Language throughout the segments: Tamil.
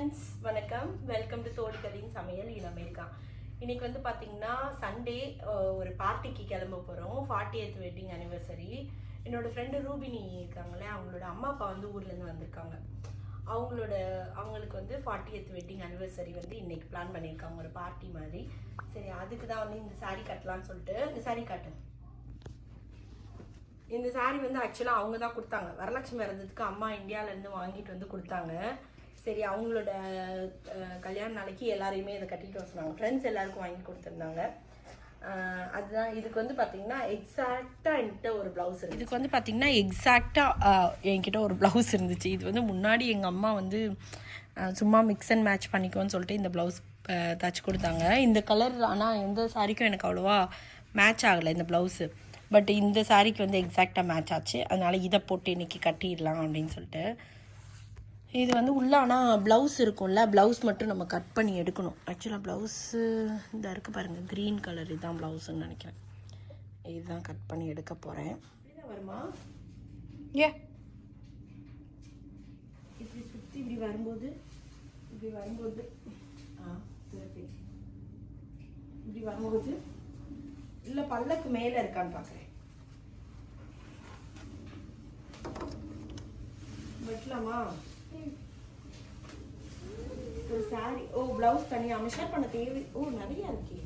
ஃப்ரெண்ட்ஸ், வணக்கம். வெல்கம் டு தோழிகளின் சமையல் இன் அமெரிக்கா. இன்னைக்கு வந்து பார்த்தீங்கன்னா சண்டே ஒரு பார்ட்டிக்கு கிளம்ப போகிறோம். 40th wedding anniversary. என்னோட ஃப்ரெண்டு ரூபினி இருக்காங்களே, அவங்களோட அம்மா அப்பா வந்து ஊர்லேருந்து வந்திருக்காங்க. அவங்களுக்கு வந்து 40th வெட்டிங் அனிவர்சரி வந்து இன்னைக்கு பிளான் பண்ணியிருக்காங்க, ஒரு பார்ட்டி மாதிரி. சரி, அதுக்கு தான் வந்து இந்த சாரீ கட்டலான்னு சொல்லிட்டு இந்த சாரீ காட்டு. இந்த சாரீ வந்து ஆக்சுவலாக அவங்க தான் கொடுத்தாங்க. வரலட்சுமி விரதத்துக்கு அம்மா இந்தியாவிலேருந்து வாங்கிட்டு வந்து கொடுத்தாங்க. சரி, அவங்களோட கல்யாண நாளைக்கு எல்லாரையுமே இதை கட்டிட்டு வர சொன்னாங்க. ஃப்ரெண்ட்ஸ் எல்லாருக்கும் வாங்கி கொடுத்துருந்தாங்க. அதுதான் இதுக்கு வந்து பார்த்தீங்கன்னா எக்ஸாக்டாக என்கிட்ட ஒரு ப்ளவுஸ் இருக்குது. இதுக்கு வந்து பார்த்தீங்கன்னா எக்ஸாக்டாக என்கிட்ட ஒரு ப்ளவுஸ் இருந்துச்சு. இது வந்து முன்னாடி எங்கள் அம்மா வந்து சும்மா மிக்ஸ் அண்ட் மேட்ச் பண்ணிக்குவோன்னு சொல்லிட்டு இந்த ப்ளவுஸ் தச்சு கொடுத்தாங்க. இந்த கலர் ஆனால் எந்த சாரிக்கும் எனக்கு அவ்வளோவா மேட்ச் ஆகலை இந்த ப்ளவுஸு. பட் இந்த சாரீக்கு வந்து எக்ஸாக்டாக மேட்ச் ஆச்சு. அதனால் இதை போட்டு இன்றைக்கி கட்டிடலாம் அப்படின்னு சொல்லிட்டு. இது வந்து உள்ள ஆனால் ப்ளவுஸ் இருக்கும்ல, ப்ளவுஸ் மட்டும் நம்ம கட் பண்ணி எடுக்கணும். ஆக்சுவலாக ப்ளவுஸு இந்த இருக்குது பாருங்கள், க்ரீன் கலர். இதுதான் ப்ளவுஸுன்னு நினைக்கிறேன். இதுதான் கட் பண்ணி எடுக்க போகிறேன். இப்படிதான் வருமா? இப்படி சுற்றி இப்படி வரும்போது இப்படி வரும்போது இல்லை பல்லக்கு மேலே இருக்கான்னு பார்க்குறேன். வெட்டலாமா? ஒரு சாரி. ப்ளவுஸ் தனியாக மெஷர் பண்ண தேவை. நிறையா இருக்கே.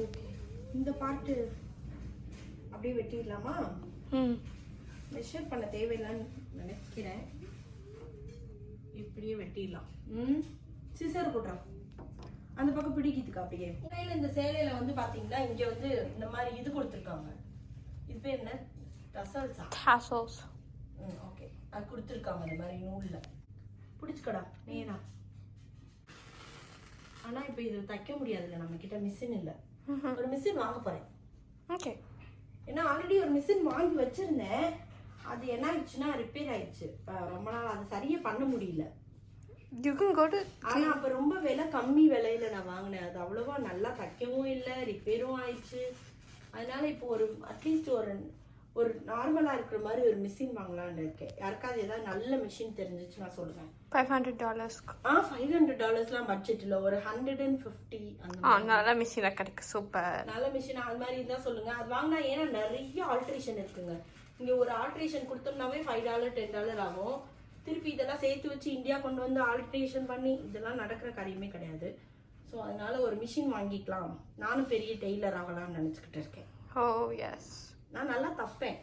ஓகே, இந்த பார்ட்டு அப்படியே வெட்டிடலாமா? மெஷர் பண்ண தேவையில்லைன்னு நினைக்கிறேன். இப்படியே வெட்டிடலாம். சிசர் போடுறோம். அந்த பக்கம் பிடிக்கிறதுக்கு அப்படியே கையில். இந்த சேலையில் வந்து பார்த்தீங்கன்னா இங்கே வந்து இந்த மாதிரி இது கொடுத்துருக்காங்க. இது பேர் என்ன? டசல்ஸ். ஓகே, அது கொடுத்துருக்காங்க இந்த மாதிரி நூலில். பிடிச்சிக்கடா நேரா. ஆனால் இப்போ இது தைக்க முடியாதுல்ல, நம்ம கிட்ட மிஷின் இல்லை. ஒரு மிஷின் வாங்க போகிறேன். ஓகே, ஏன்னா ஆல்ரெடி ஒரு மிஷின் வாங்கி வச்சுருந்தேன். அது என்ன ஆயிடுச்சுன்னா ரிப்பேர் ஆயிடுச்சு. ரொம்ப நாள் அது சரியாக பண்ண முடியல. ஆனால் அப்போ ரொம்ப விலை கம்மி விலையில நான் வாங்கினேன். அது அவ்வளோவா நல்லா தைக்கவும் இல்லை, ரிப்பேரும் ஆயிடுச்சு. அதனால இப்போ ஒரு அட்லீஸ்ட் ஒரு நார்மலாக இருக்கிற மாதிரி ஒரு மிஷின் வாங்கலான்னு இருக்கேன். யாருக்காவது ஏதாவது நல்ல மிஷின் தெரிஞ்சிச்சு நான் சொல்லுவேன். $500. $500லாம் பட்ஜெட் இல்லை, ஒரு 150 அந்த நல்ல மிஷினா கிடைக்கும். சூப்பர், நல்ல மிஷின் அது மாதிரி இருந்தால் சொல்லுங்க. அது வாங்கினா ஏன்னா நிறைய ஆல்ட்ரேஷன் இருக்குங்க. இங்கே ஒரு ஆல்ட்ரேஷன் கொடுத்தோம்னாவே $5 $10 ஆகும். திருப்பி இதெல்லாம் சேர்த்து வச்சு இந்தியா கொண்டு வந்து ஆல்ட்ரேஷன் பண்ணி இதெல்லாம் நடக்கிற காரியமே கிடையாது. ஸோ அதனால ஒரு மிஷின் வாங்கிக்கலாம். நானும் பெரிய டெய்லர் ஆகலாம்னு நினச்சிக்கிட்டு இருக்கேன். நான் நல்லா தப்பேன்.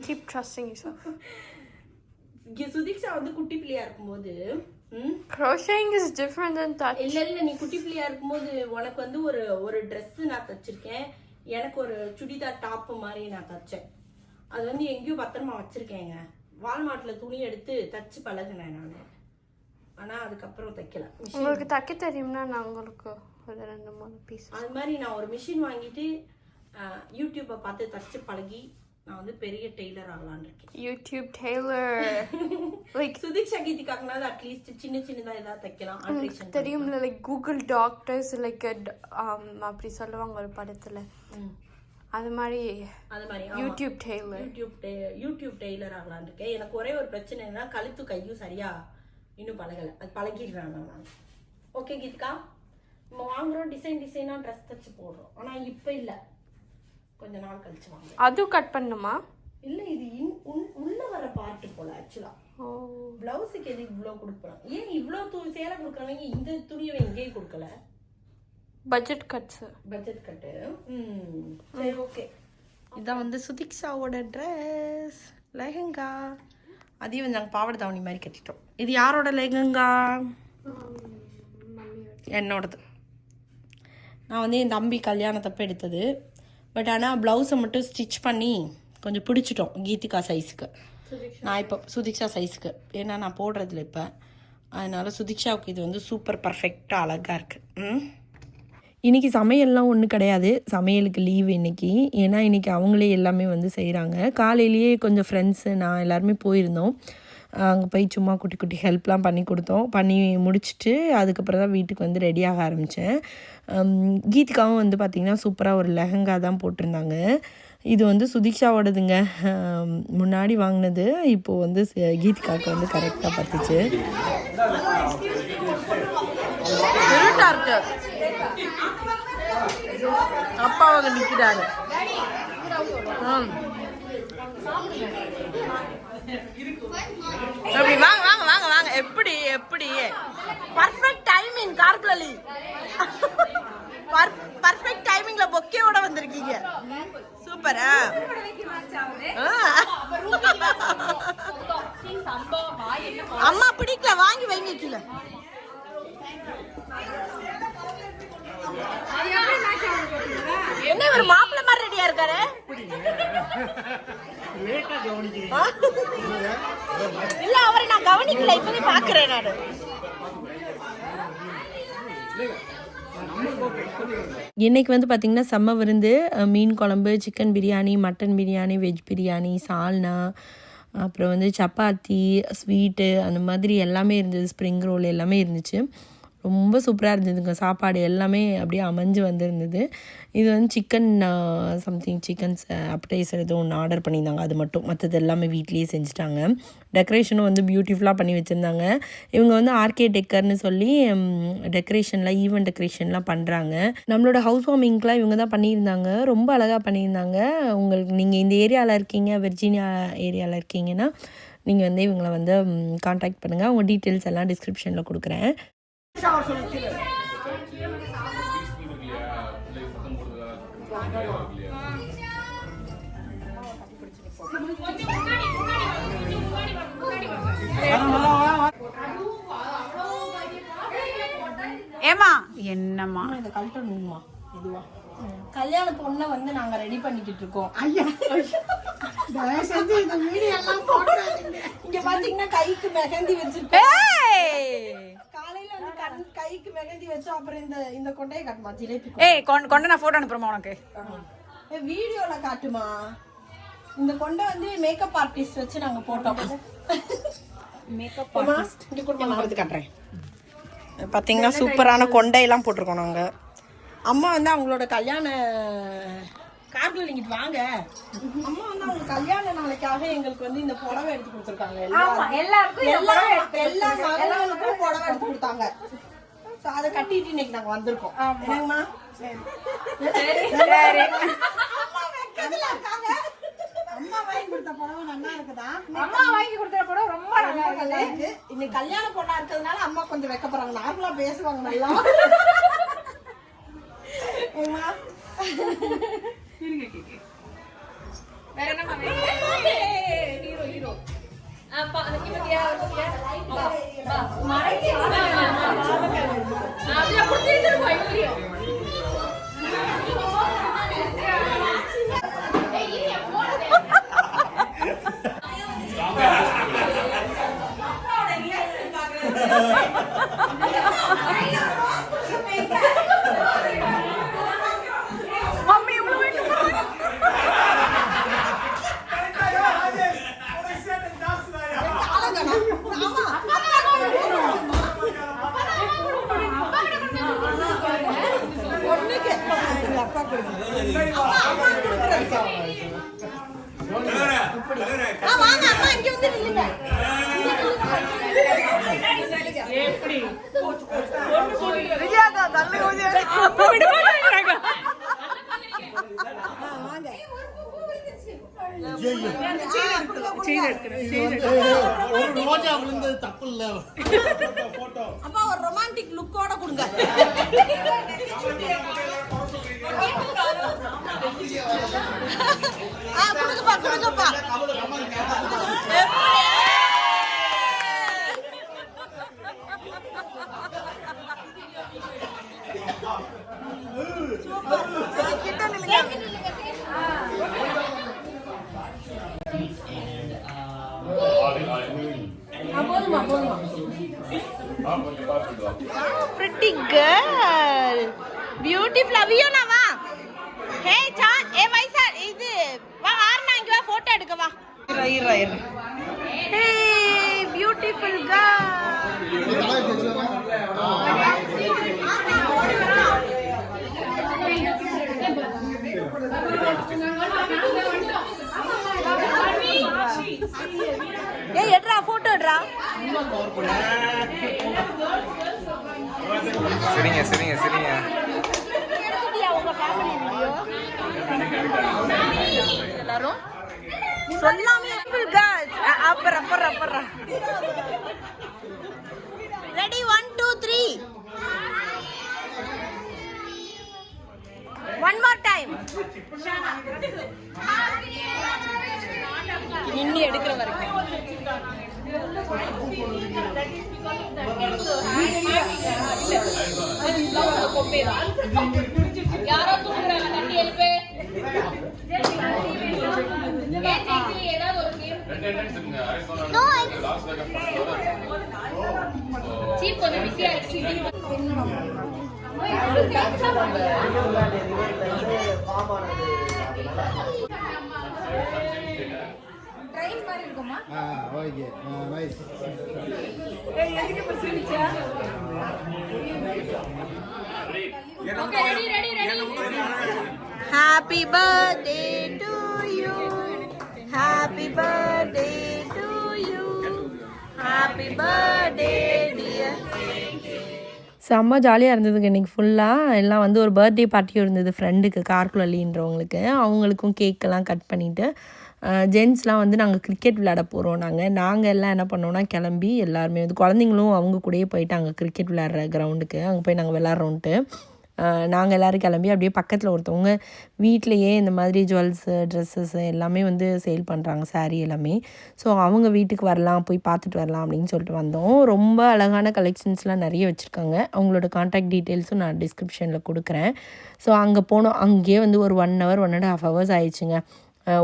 Keep trusting yourself. சுதீக்ஷா வந்து குட்டி பிள்ளையா இருக்கும்போது crocheting is different than touch. இல்ல நீ குட்டி பிள்ளையா இருக்கும்போது உனக்கு வந்து ஒரு ட்ரெஸ் நான் தச்சிருக்கேன். எனக்கு ஒரு சுடிதார் டாப் மாதிரி நான் தச்சேன். அது வந்து எங்கேயும் பத்திரமா வச்சிருக்கேங்க. வால்மார்ட்ல துணி எடுத்து தச்சு பழகினேன் நான். ஆனா அதுக்கப்புறம் தைக்கல. உங்களுக்கு தைக்க தெரியும்னா நான் உங்களுக்கு ஒரு 2-3 பீஸ் அது மாதிரி நான் ஒரு மிஷின் வாங்கிட்டு யூடியூப்பை பார்த்து தச்சு பழகி நான் வந்து பெரிய டெய்லர் ஆகலான்னு இருக்கேன். யூடியூப் டெய்லர் லைக் சுதீக்ஷா கீதிக்காக்குனால அட்லீஸ்ட் சின்னதா ஏதாவது தைக்கலாம். தெரியும்ல, லைக் கூகுள் டாக்டர்ஸ் லைக் அப்படி சொல்லுவாங்க ஒரு படத்துல. அது மாதிரி யூடியூப் டெய்லர் ஆகலான்னு இருக்கேன். எனக்கு ஒரே ஒரு பிரச்சனைனா கழுத்து கையும் சரியா இன்னும் பழகலை. அது பழகிடுறேன் நான். ஓகே கீதிகா, நம்ம வாங்குறோம் டிசைனாக ட்ரெஸ் தச்சு போடுறோம். ஆனால் இப்போ இல்லை, கொஞ்ச நாள் கழிச்சு வாங்க. அதுவும் கட் பண்ணுமா? இல்லை, இது உள்ள வர பார்ட்டு போல. ஆக்சுவலாக பிளவுஸுக்கு எது இவ்வளோ கொடுக்குறோம்? ஏன் இவ்வளோ சேலை கொடுக்குறவங்க இந்த துணியை எங்கேயும் கொடுக்கல? பட்ஜெட் கட்டு. சரி, ஓகே. இதான் வந்து சுதீக்ஷாவோட ட்ரெஸ் லெஹங்கா. அதையும் வந்து நாங்கள் பாவாடை தாவணி மாதிரி கட்டிட்டோம். இது யாரோட லெஹங்கா? என்னோடது. நான் வந்து என் தம்பி கல்யாணத்தப்போ எடுத்தது. பட் ஆனால் ப்ளவுஸை மட்டும் ஸ்டிச் பண்ணி கொஞ்சம் பிடிச்சிட்டோம் கீதிகா சைஸுக்கு. நான் இப்போ சுதீக்ஷா சைஸுக்கு, ஏன்னா நான் போடுறதில்ல இப்போ. அதனால் சுதீக்ஷாவுக்கு இது வந்து சூப்பர் பர்ஃபெக்டாக அழகாக இருக்குது. இன்றைக்கி சமையல்லாம் ஒன்றும் கிடையாது. சமையலுக்கு லீவு இன்றைக்கி. ஏன்னா இன்றைக்கி அவங்களே எல்லாமே வந்து செய்கிறாங்க. காலையிலேயே கொஞ்சம் ஃப்ரெண்ட்ஸு நான் எல்லாருமே போயிருந்தோம். அங்கே போய் சும்மா குட்டி ஹெல்ப்லாம் பண்ணி கொடுத்தோம். பண்ணி முடிச்சுட்டு அதுக்கப்புறம் தான் வீட்டுக்கு வந்து ரெடியாக ஆரம்பித்தேன். கீதிகாவும் வந்து பார்த்திங்கன்னா சூப்பராக ஒரு லெஹங்கா தான் போட்டிருந்தாங்க. இது வந்து சுதீக்ஷாவோடதுங்க. முன்னாடி வாங்கினது இப்போது வந்து கீதிகாவுக்கு வந்து கரெக்டாக பார்த்துச்சு. அப்பா அவங்க நிற்கிறாரு. அப்படி வாங்க வாங்க வாங்க வாங்க. எப்படி எப்படி பர்ஃபெக்ட் டைமிங் கார்குலி. பர்ஃபெக்ட் டைமிங்ல பொக்கேவோட வந்திருக்கீங்க. சூப்பர். அம்மா பிடிக்கல, வாங்கி வைங்க கீழே. என்ன ஒரு மாப்பிள்ள மாதிரி ரெடியா இருக்காரு. இல்ல அவரை நான் கவனிக்கல, இப்பதான் பாக்குறேன் நானு. இன்னைக்கு வந்து பார்த்திங்கன்னா செம்ம விருந்து. மீன் குழம்பு, chicken biryani, mutton biryani, veg biryani, சால்னா, அப்புறம் வந்து சப்பாத்தி, ஸ்வீட்டு, அந்த மாதிரி எல்லாமே இருந்தது. ஸ்ப்ரிங் ரோல் எல்லாமே இருந்துச்சு. ரொம்ப சூப்பராக இருந்ததுங்க. சாப்பாடு எல்லாமே அப்படியே அமைஞ்சு வந்திருந்தது. இது வந்து சிக்கன் சம்திங் சிக்கன்ஸ் அப்டைசர் ஏதோ ஒன்று ஆர்டர் பண்ணியிருந்தாங்க. அது மட்டும், மற்றது எல்லாமே வீட்லேயே செஞ்சுட்டாங்க. டெக்கரேஷனும் வந்து பியூட்டிஃபுல்லாக பண்ணி வச்சுருந்தாங்க. இவங்க வந்து ஆர்கே டெக்கர்னு சொல்லி டெக்கரேஷன்லாம், ஈவெண்ட் டெக்கரேஷன்லாம் பண்ணுறாங்க. நம்மளோட ஹவுஸ் வார்மிங்க்கெலாம் இவங்க தான் பண்ணியிருந்தாங்க. ரொம்ப அழகாக பண்ணியிருந்தாங்க. உங்களுக்கு நீங்கள் இந்த ஏரியாவில் இருக்கீங்க, வெர்ஜீனியா ஏரியாவில் இருக்கீங்கன்னா நீங்கள் வந்து இவங்களை வந்து கான்டாக்ட் பண்ணுங்கள். அவங்க டீட்டெயில்ஸ் எல்லாம் டிஸ்கிரிப்ஷனில் கொடுக்குறேன். ஏமா என்னம்மா இதை கழட்டணுமா? இதுவா கல்யாண பொண்ணை வந்து நாங்க ரெடி பண்ணிக்கிட்டு இருக்கோம். இங்க பாத்தீங்கன்னா கைக்கு மெஹந்தி வச்சிருக்கோம். காலையில வந்து கைக்கு மெஹந்தி வச்சு அப்புறம் இந்த கொண்டையை காட்டுமா? ஜிலேபி கொண்ட நான் போட்டோ அனுப்புறேன் உனக்கு. வீடியோல காட்டுமா? இந்த கொண்டை வந்து மேக்கப் ஆர்டிஸ்ட் வச்சு நாங்க போட்டோம். மேக்கப் ஆர்டிஸ்ட் இந்த கொண்டை நான் எடுத்து காட்டுறேன். பாத்தீங்கன்னா சூப்பரான கொண்டையெல்லாம் போட்டிருக்கோம் நாங்க. அம்மா வந்து அவங்களோட கல்யாண கார்ல நீங்க வாங்க. அம்மா வந்து அவங்க கல்யாண நாளைக்காக எங்களுக்கு வந்து இந்த புடவை எடுத்து கொடுத்துருக்காங்க. எல்லா மகளுக்கும் புடவை எடுத்து கொடுத்தாங்க. அதை கட்டிட்டு இன்னைக்கு நாங்க வந்திருக்கோம். என்னங்கம்மா? அம்மா வாங்கி கொடுத்த புடவை நல்லா இருக்குதா? அம்மா வாங்கி கொடுத்த புடவை ரொம்ப நல்லா இருக்கு. இன்னைக்கு கல்யாண பொண்ணா இருக்கிறதுனால அம்மா கொஞ்சம் வைக்கப்படுறாங்க. நார்மலா பேசுவாங்க நல்லா. வேற என்ன ஹீரோ ஹீரோ அப்பா அந்த கிமதியா வா மறைச்சு அப்படியே புடிச்சிட்டு போய் இப்படியோ அப்பா ஒரு ரொமான்டிக் லுக்கோட கொடுங்க. கொடுங்கப்பா கொடுங்கப்பா. Pretty girl, beautiful. Aviona va. Hey cha, hey vaisa idu va harna inga va photo edukka va. Ira. Hey beautiful girl. சரிங்க சரிங்க சரிங்க எல்லாரும் சொல்லாமே அப்புறம் ரெடி 1 2 3 ஒன் மோர் டைம் நின்று எடுக்கிற வரைக்கும் யாரோ தூங்குறாங்க தண்ணி எழுப்பு ஏதாவது ஒரு சீப் கொஞ்சம் பிஸியா இருக்கு ட்ரெயின் மாதிரி இருக்குமா okay nice okay ready ready ready happy birthday to you happy birthday to you happy birthday dear செம்ம ஜாலியாக இருந்ததுங்க இன்றைக்கி ஃபுல்லாக எல்லாம் வந்து ஒரு பர்த்டே பார்ட்டியும் இருந்தது ஃப்ரெண்டுக்கு கார்குலலின்றவங்களுக்கு அவங்களுக்கும் கேக்கெல்லாம் கட் பண்ணிவிட்டு ஜென்ஸ்லாம் வந்து நாங்கள் கிரிக்கெட் விளையாட போகிறோம் நாங்கள் எல்லாம் என்ன பண்ணோன்னா கிளம்பி எல்லாருமே வந்து குழந்தைங்களும் அவங்க கூடயே போயிட்டாங்க கிரிக்கெட் விளையாடுற கிரவுண்டுக்கு அங்கே போய் நாங்கள் விளாட்றோன்ட்டு நாங்கள் எல்லோரும் கிளம்பி அப்படியே பக்கத்தில் ஒருத்தவங்க வீட்டிலையே இந்த மாதிரி ஜுவல்ஸு ட்ரெஸ்ஸஸ் எல்லாமே வந்து சேல் பண்ணுறாங்க சாரீ எல்லாமே. ஸோ அவங்க வீட்டுக்கு வரலாம், போய் பார்த்துட்டு வரலாம் அப்படின்னு சொல்லிட்டு வந்தோம். ரொம்ப அழகான கலெக்ஷன்ஸ்லாம் நிறைய வச்சுருக்காங்க. அவங்களோட கான்டாக்ட் டீட்டெயில்ஸும் நான் டிஸ்கிரிப்ஷனில் கொடுக்குறேன். ஸோ அங்கே போனோம். அங்கேயே வந்து ஒரு 1 hour 1.5 hours ஆயிடுச்சுங்க.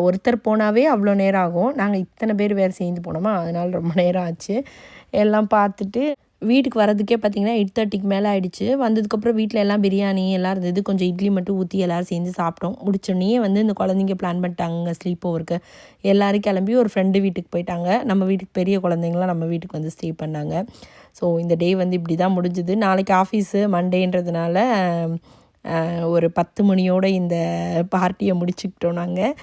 ஒருத்தர் போனாவே அவ்வளோ நேரம் ஆகும். நாங்கள் இத்தனை பேர் வேறு சேர்ந்து போனோமா, அதனால் ரொம்ப நேரம் ஆச்சு. எல்லாம் பார்த்துட்டு வீட்டுக்கு வரதுக்கே பார்த்திங்கன்னா 8:30க்கு மேலே ஆகிடுச்சு. வந்ததுக்கப்புறம் வீட்டில் எல்லாம் பிரியாணி எல்லாம் இருந்தது. கொஞ்சம் இட்லி மட்டும் ஊற்றி எல்லோரும் சேர்ந்து சாப்பிட்டோம். முடிச்சோடனே வந்து இந்த குழந்தைங்க பிளான் பண்ணிட்டாங்க ஸ்லீப் ஓவருக்கு. எல்லோரும் கிளம்பி ஒரு ஃப்ரெண்டு வீட்டுக்கு போயிட்டாங்க. நம்ம வீட்டுக்கு பெரிய குழந்தைங்களாம் நம்ம வீட்டுக்கு வந்து ஸ்டே பண்ணாங்க. ஸோ இந்த டே வந்து இப்படி தான் முடிஞ்சுது. நாளைக்கு ஆஃபீஸு மண்டேன்றதுனால ஒரு 10 மணியோடு இந்த பார்ட்டியை முடிச்சுக்கிட்டோம் நாங்கள்.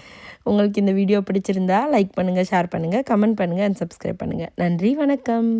உங்களுக்கு இந்த வீடியோ பிடிச்சிருந்தா லைக் பண்ணுங்கள், ஷேர் பண்ணுங்கள், கமெண்ட் பண்ணுங்கள் அண்ட் சப்ஸ்கிரைப் பண்ணுங்கள். நன்றி, வணக்கம்.